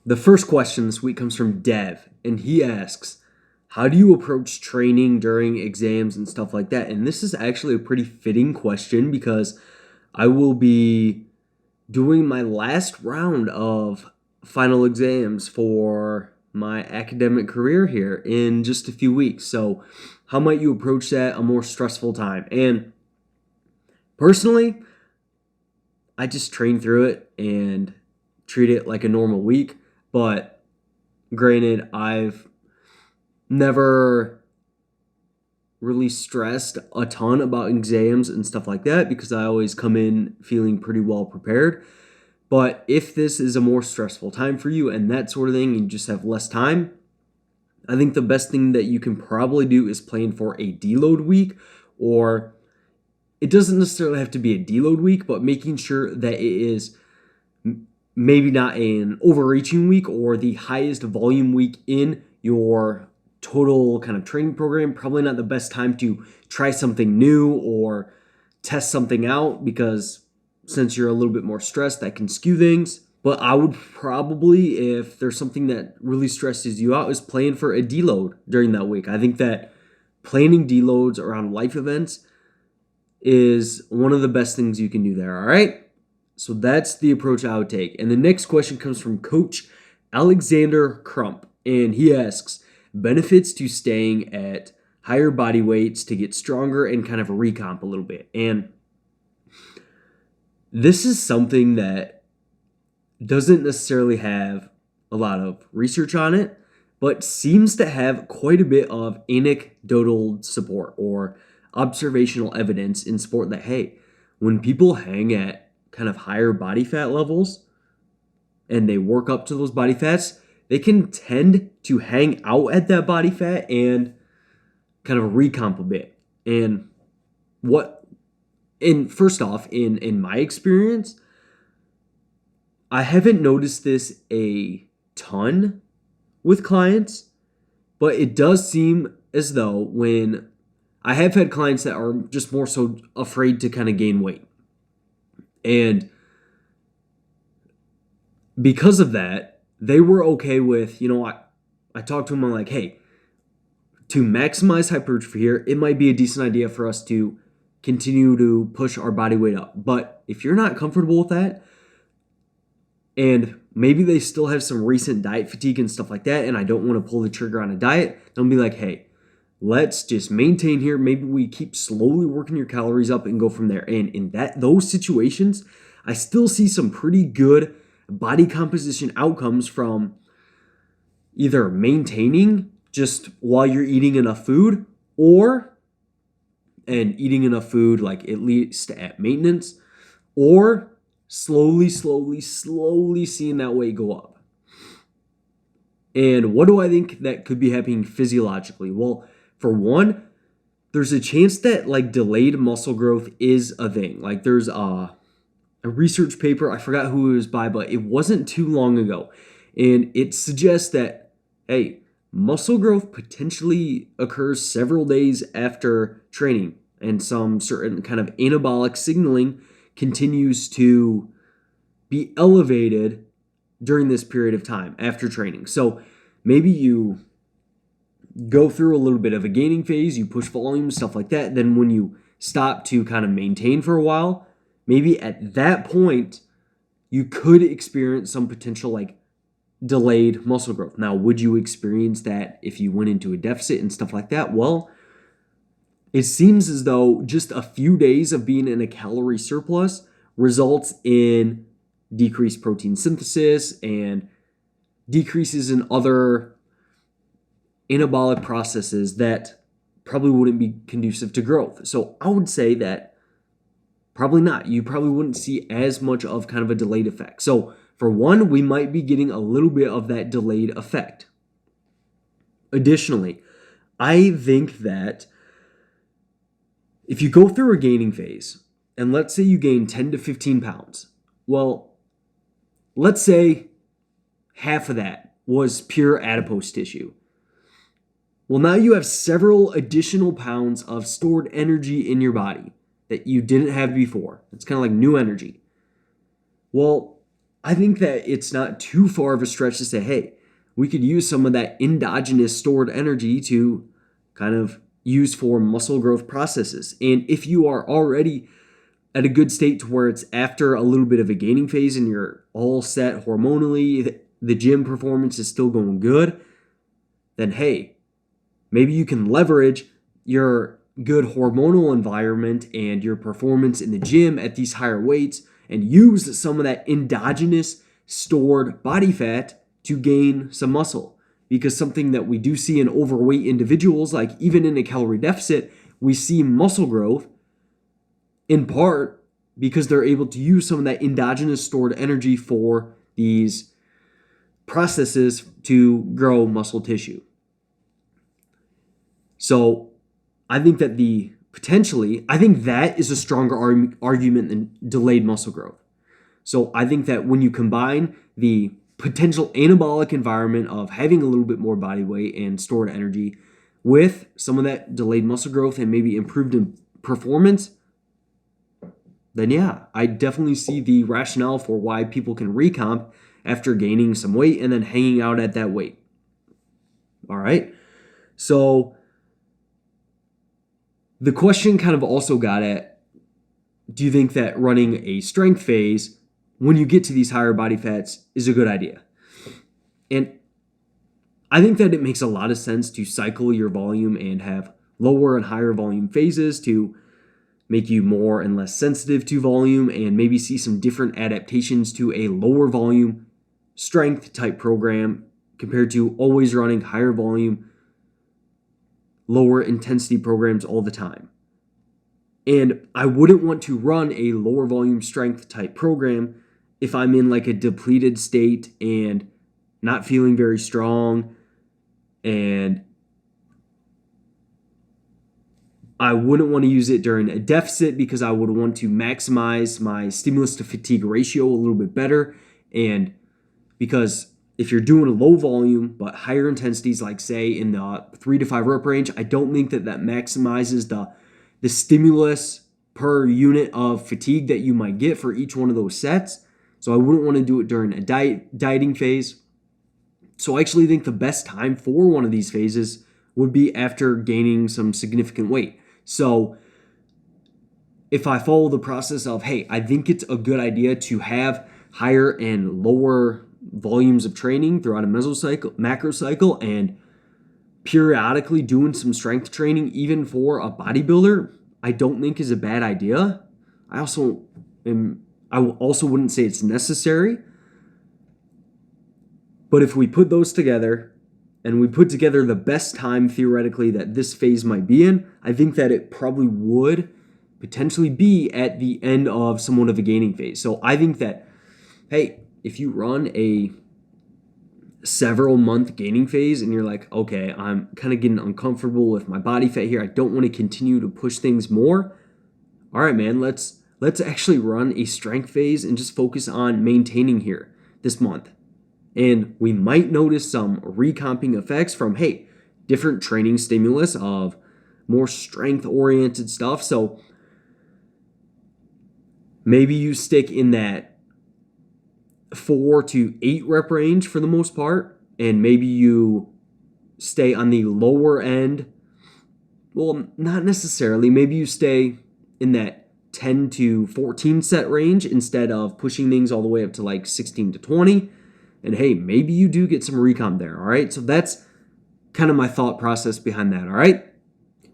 The first question this week comes from Dev, and he asks, how do you approach training during exams and stuff like that? And this is actually a pretty fitting question because I will be doing my last round of final exams for my academic career here in just a few weeks. So, how might you approach that a more stressful time? And personally, I just train through it and treat it like a normal week. But granted, I've never really stressed a ton about exams and stuff like that because I always come in feeling pretty well prepared. But if this is a more stressful time for you and that sort of thing, and you just have less time, I think the best thing that you can probably do is plan for a deload week, or it doesn't necessarily have to be a deload week, but making sure that it is maybe not an overreaching week or the highest volume week in your total kind of training program. Probably not the best time to try something new or test something out because since you're a little bit more stressed, that can skew things. But I would probably, if there's something that really stresses you out, is plan for a deload during that week. I think that planning deloads around life events is one of the best things you can do there, all right? So that's the approach I would take. And the next question comes from Coach Alexander Crump, and he asks, benefits to staying at higher body weights to get stronger and kind of recomp a little bit. And this is something that doesn't necessarily have a lot of research on it, but seems to have quite a bit of anecdotal support or observational evidence in sport that, hey, when people hang at kind of higher body fat levels and they work up to those body fats, they can tend to hang out at that body fat and kind of recomp a bit. And first off, in my experience, I haven't noticed this a ton with clients, but it does seem as though when I have had clients that are just more so afraid to kind of gain weight. And because of that, they were okay with, I talked to them, I'm like, hey, to maximize hypertrophy here, it might be a decent idea for us to continue to push our body weight up. But if you're not comfortable with that, and maybe they still have some recent diet fatigue and stuff like that, and I don't want to pull the trigger on a diet, I'll be like, hey, let's just maintain here. Maybe we keep slowly working your calories up and go from there. And in those situations, I still see some pretty good body composition outcomes from either maintaining just while you're eating enough food and eating enough food like at least at maintenance, or slowly seeing that weight go up. And what do I think that could be happening physiologically? Well, for one, there's a chance that like delayed muscle growth is a thing. Like there's a research paper, I forgot who it was by, but it wasn't too long ago. And it suggests that, hey, muscle growth potentially occurs several days after training, and some certain kind of anabolic signaling continues to be elevated during this period of time after training. So maybe you go through a little bit of a gaining phase, you push volume, stuff like that. Then when you stop to kind of maintain for a while, maybe at that point, you could experience some potential like delayed muscle growth. Now, would you experience that if you went into a deficit and stuff like that? Well, it seems as though just a few days of being in a calorie surplus results in decreased protein synthesis and decreases in other anabolic processes that probably wouldn't be conducive to growth. So I would say that probably not. You probably wouldn't see as much of kind of a delayed effect. So for one, we might be getting a little bit of that delayed effect. Additionally, I think that if you go through a gaining phase, and let's say you gain 10 to 15 pounds, well, let's say half of that was pure adipose tissue. Well, now you have several additional pounds of stored energy in your body that you didn't have before. It's kind of like new energy. Well, I think that it's not too far of a stretch to say, hey, we could use some of that endogenous stored energy to kind of use for muscle growth processes. And if you are already at a good state to where it's after a little bit of a gaining phase and you're all set hormonally, the gym performance is still going good, then hey, maybe you can leverage your good hormonal environment and your performance in the gym at these higher weights and use some of that endogenous stored body fat to gain some muscle. Because something that we do see in overweight individuals, like even in a calorie deficit, we see muscle growth in part because they're able to use some of that endogenous stored energy for these processes to grow muscle tissue. So I think that I think that is a stronger argument than delayed muscle growth. So I think that when you combine the potential anabolic environment of having a little bit more body weight and stored energy with some of that delayed muscle growth and maybe improved in performance, then yeah, I definitely see the rationale for why people can recomp after gaining some weight and then hanging out at that weight. All right. So the question kind of also got at, do you think that running a strength phase when you get to these higher body fats is a good idea? And I think that it makes a lot of sense to cycle your volume and have lower and higher volume phases to make you more and less sensitive to volume and maybe see some different adaptations to a lower volume strength type program compared to always running higher volume, lower intensity programs all the time. And I wouldn't want to run a lower volume strength type program if I'm in like a depleted state and not feeling very strong, and I wouldn't want to use it during a deficit because I would want to maximize my stimulus to fatigue ratio a little bit better. And because if you're doing a low volume but higher intensities, like say in the 3 to 5 rep range, I don't think that maximizes the stimulus per unit of fatigue that you might get for each one of those sets. So I wouldn't want to do it during a dieting phase. So I actually think the best time for one of these phases would be after gaining some significant weight. So if I follow the process of, hey, I think it's a good idea to have higher and lower volumes of training throughout a mesocycle, macro cycle, and periodically doing some strength training, even for a bodybuilder, I don't think is a bad idea. I also wouldn't say it's necessary. But if we put those together and we put together the best time theoretically that this phase might be in, I think that it probably would potentially be at the end of somewhat of a gaining phase. So I think that, hey, if you run a several month gaining phase and you're like, okay, I'm kind of getting uncomfortable with my body fat here, I don't want to continue to push things more. All right, man, let's actually run a strength phase and just focus on maintaining here this month. And we might notice some recomping effects from, hey, different training stimulus of more strength-oriented stuff. So maybe you stick in that 4 to 8 rep range for the most part, and maybe you stay on the lower end. Well, not necessarily. Maybe you stay in that 10 to 14 set range instead of pushing things all the way up to like 16 to 20. And hey, maybe you do get some recomp there, all right? So that's kind of my thought process behind that, all right?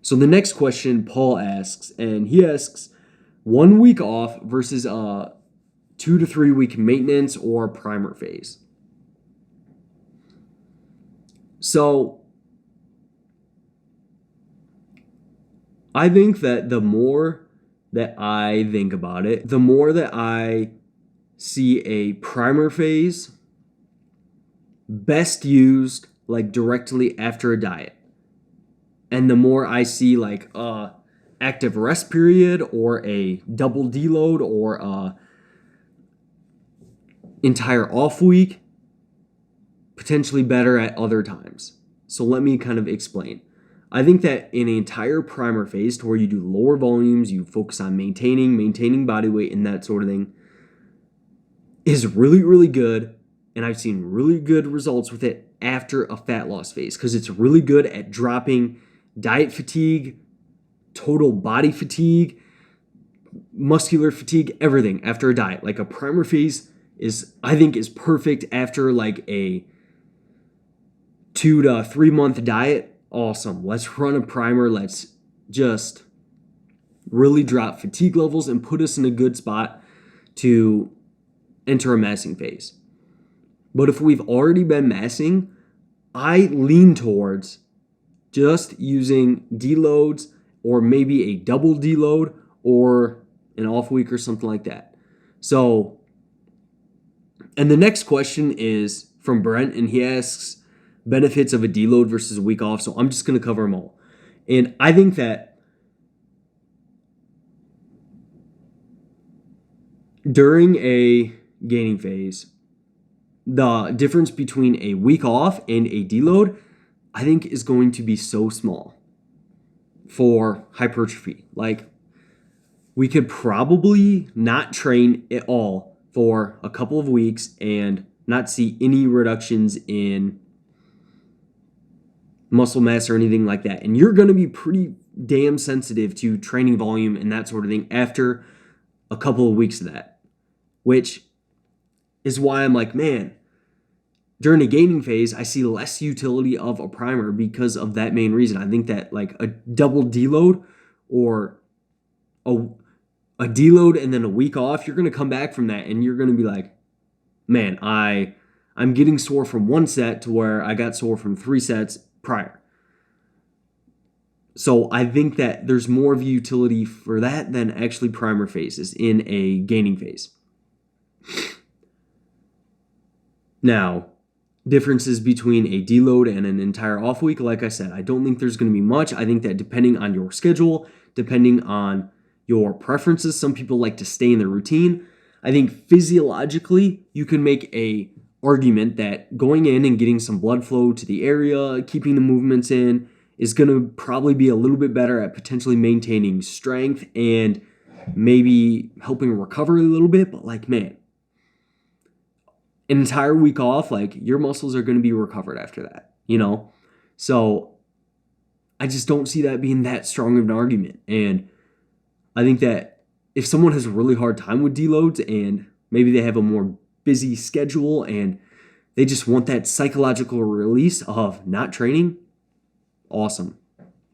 So the next question Paul asks, and he asks, 1 week off versus a 2 to 3 week maintenance or primer phase. So I think that the more that I think about it, the more that I see a primer phase best used like directly after a diet. And the more I see like a active rest period or a double deload or a entire off week, potentially better at other times. So let me kind of explain. I think that in an entire primer phase to where you do lower volumes, you focus on maintaining body weight and that sort of thing, is really, really good. And I've seen really good results with it after a fat loss phase because it's really good at dropping diet fatigue, total body fatigue, muscular fatigue, everything after a diet. Like a primer phase I think is perfect after like a 2 to 3 month diet. Awesome. Let's run a primer. Let's just really drop fatigue levels and put us in a good spot to enter a massing phase. But if we've already been massing, I lean towards just using deloads or maybe a double deload or an off week or something like that. So, and the next question is from Brent, and he asks benefits of a deload versus a week off. So I'm just going to cover them all. And I think that during a gaining phase, the difference between a week off and a deload, I think, is going to be so small for hypertrophy. Like, we could probably not train at all for a couple of weeks and not see any reductions in muscle mass or anything like that. And you're going to be pretty damn sensitive to training volume and that sort of thing after a couple of weeks of that, which is why I'm like, man, during a gaining phase, I see less utility of a primer because of that main reason. I think that like a double deload or a deload and then a week off, you're going to come back from that and you're going to be like, man, I'm getting sore from one set to where I got sore from 3 sets prior. So I think that there's more of a utility for that than actually primer phases in a gaining phase. Now, differences between a deload and an entire off week, like I said, I don't think there's going to be much. I think that depending on your schedule, depending on your preferences, some people like to stay in their routine. I think physiologically, you can make a argument that going in and getting some blood flow to the area, keeping the movements in, is going to probably be a little bit better at potentially maintaining strength and maybe helping recover a little bit. But like, man, an entire week off, like your muscles are going to be recovered after that, you know? So I just don't see that being that strong of an argument. And I think that if someone has a really hard time with deloads and maybe they have a more busy schedule and they just want that psychological release of not training, awesome.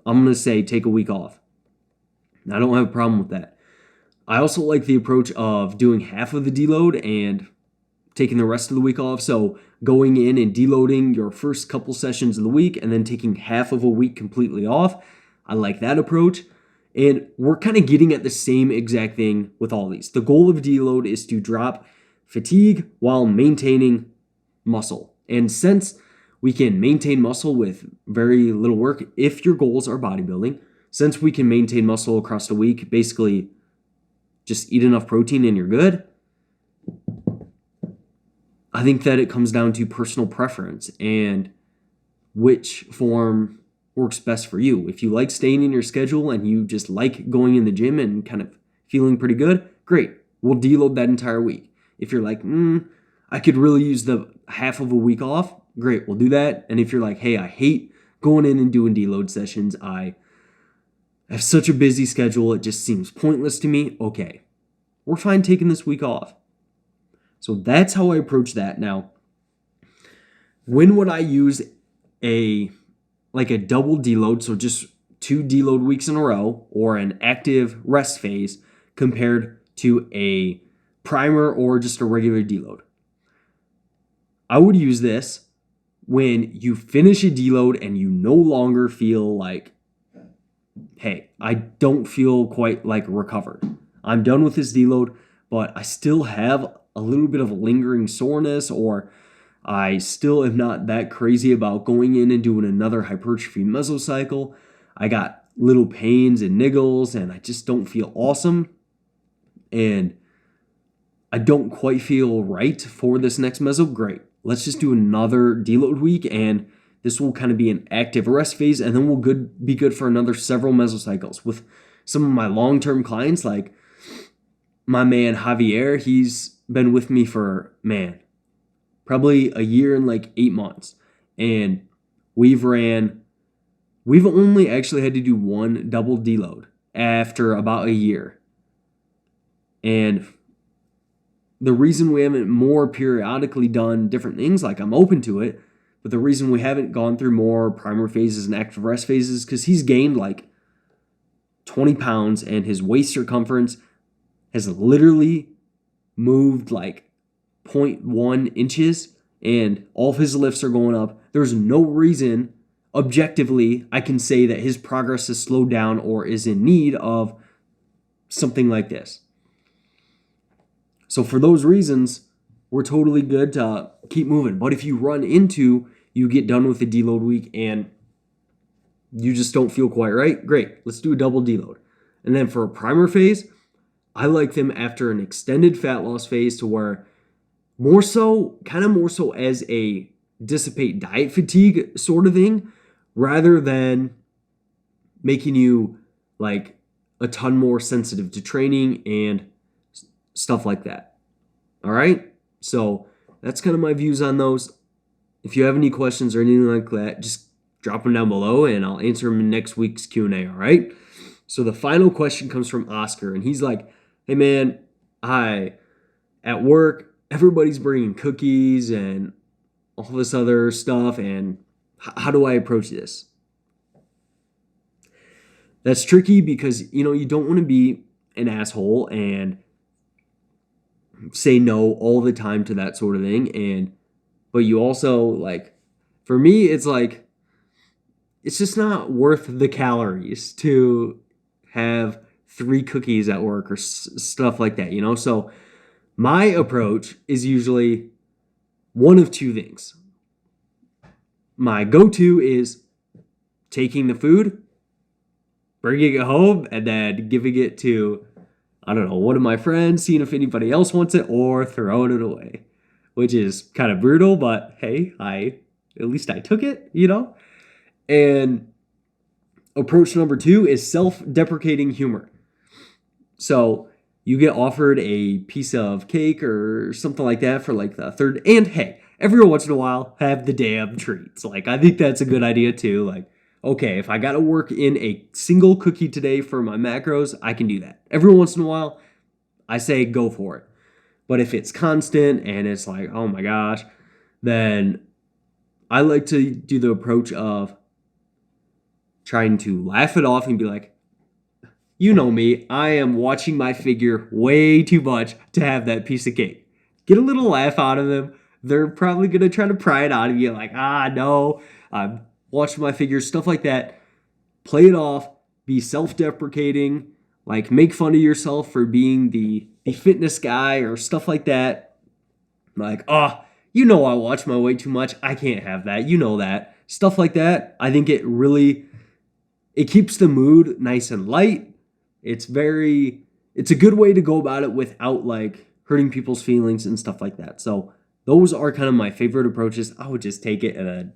I'm going to say take a week off. I don't have a problem with that. I also like the approach of doing half of the deload and taking the rest of the week off. So going in and deloading your first couple sessions of the week and then taking half of a week completely off. I like that approach. And we're kind of getting at the same exact thing with all these. The goal of deload is to drop fatigue while maintaining muscle. And since we can maintain muscle with very little work, if your goals are bodybuilding, since we can maintain muscle across the week, basically just eat enough protein and you're good, I think that it comes down to personal preference and which form works best for you. If you like staying in your schedule and you just like going in the gym and kind of feeling pretty good, great. We'll deload that entire week. If you're like, I could really use the half of a week off, great, we'll do that. And if you're like, hey, I hate going in and doing deload sessions, I have such a busy schedule, it just seems pointless to me, okay, we're fine taking this week off. So that's how I approach that. Now, when would I use a double deload, so just 2 deload weeks in a row, or an active rest phase compared to a primer or just a regular deload? I would use this when you finish a deload and you no longer feel like, hey, I don't feel quite like recovered. I'm done with this deload, but I still have a little bit of lingering soreness, or I still am not that crazy about going in and doing another hypertrophy mesocycle. I got little pains and niggles and I just don't feel awesome. And I don't quite feel right for this next meso. Great. Let's just do another deload week and this will kind of be an active rest phase and then we'll be good for another several mesocycles. With some of my long-term clients, like my man Javier, he's been with me for, man, probably a year and like 8 months. And we've only actually had to do one double deload after about a year. And the reason we haven't more periodically done different things, like I'm open to it, but the reason we haven't gone through more primer phases and active rest phases is because he's gained like 20 pounds and his waist circumference has literally moved like 0.1 inches and all of his lifts are going up. There's no reason objectively I can say that his progress has slowed down or is in need of something like this. So for those reasons, we're totally good to keep moving. But if you get done with the deload week and you just don't feel quite right, great, let's do a double deload. And then for a primer phase, I like them after an extended fat loss phase to where more so as a dissipate diet fatigue sort of thing, rather than making you like a ton more sensitive to training and stuff like that. All right? So that's kind of my views on those. If you have any questions or anything like that, just drop them down below and I'll answer them in next week's Q&A, all right? So the final question comes from Oscar, and he's like, hey man, at work, everybody's bringing cookies and all this other stuff, and how do I approach this? That's tricky because, you don't want to be an asshole and say no all the time to that sort of thing. But you also, like, for me, it's like, it's just not worth the calories to have 3 cookies at work or stuff like that, So my approach is usually one of 2 things. My go-to is taking the food, bringing it home, and then giving it to, I don't know, one of my friends, seeing if anybody else wants it, or throwing it away, which is kind of brutal, but hey, at least I took it, And approach number 2 is self-deprecating humor. So you get offered a piece of cake or something like that for like the third, and hey, every once in a while, have the damn treats. Like, I think that's a good idea too. Like, okay, if I got to work in a single cookie today for my macros, I can do that. Every once in a while, I say go for it. But if it's constant and it's like, oh my gosh, then I like to do the approach of trying to laugh it off and be like, you know me, I am watching my figure way too much to have that piece of cake. Get a little laugh out of them. They're probably going to try to pry it out of you like, no, I'm watching my figure, stuff like that. Play it off, be self-deprecating, like make fun of yourself for being the fitness guy or stuff like that. Like, I watch my weight too much. I can't have that. You know that. Stuff like that. I think it keeps the mood nice and light. It's a good way to go about it without like hurting people's feelings and stuff like that. So those are kind of my favorite approaches. I would just take it and then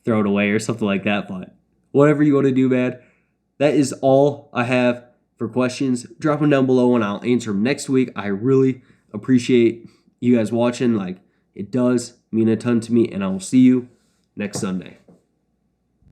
throw it away or something like that. But whatever you want to do, man, that is all I have for questions. Drop them down below and I'll answer them next week. I really appreciate you guys watching. Like, it does mean a ton to me, and I will see you next Sunday.